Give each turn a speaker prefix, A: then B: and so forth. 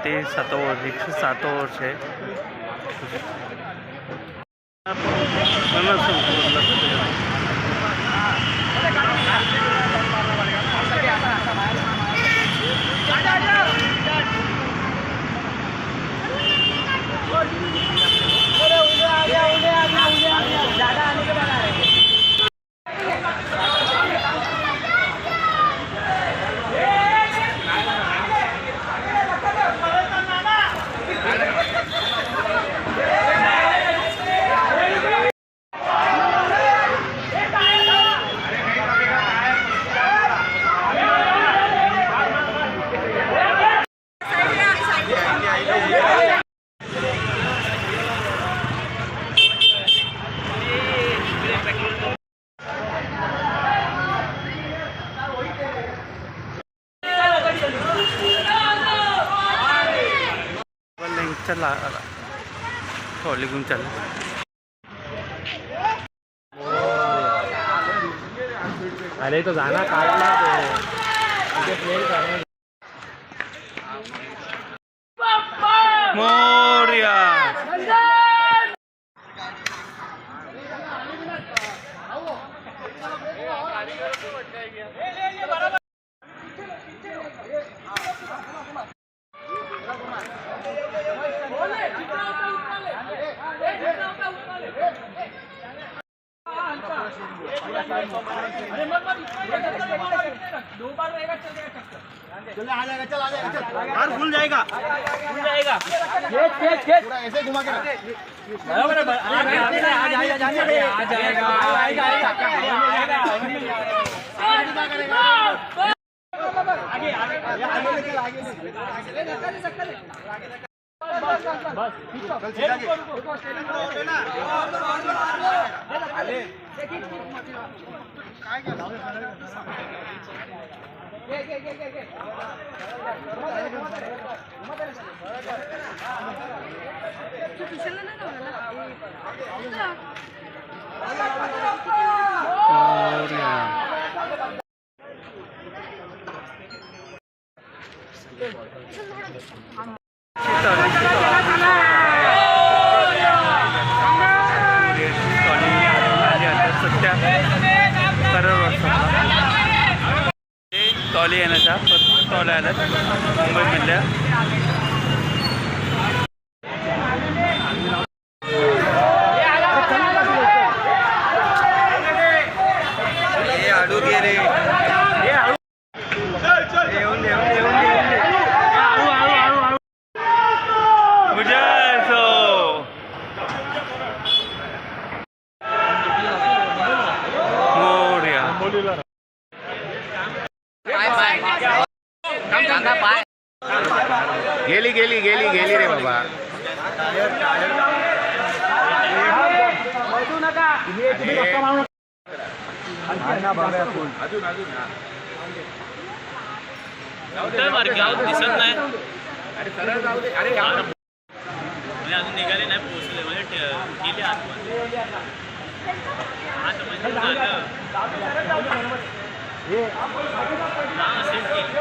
A: તે 107 વર્ષ છે. चला ट्रॉली घेऊन चल.
B: अरे तो जाना काटना
A: मोरया.
B: और खुल जाएगा पूरा ऐसे घुमा के बराबर आ जाएगा. आगे
A: टॉली येण्याच्या टॉल आल्या मुंबईमधल्या.
B: गेली गेली गेली गेली रे बाबा.
C: कुठं मार्गी आहोत दिसत नाही
B: अरे सरळ जाऊ दे. अरे या
C: म्हणजे अजून निघाले नाही पोहोचले म्हणजे गेले आतमध्ये आतमध्ये झालं हां सेट केली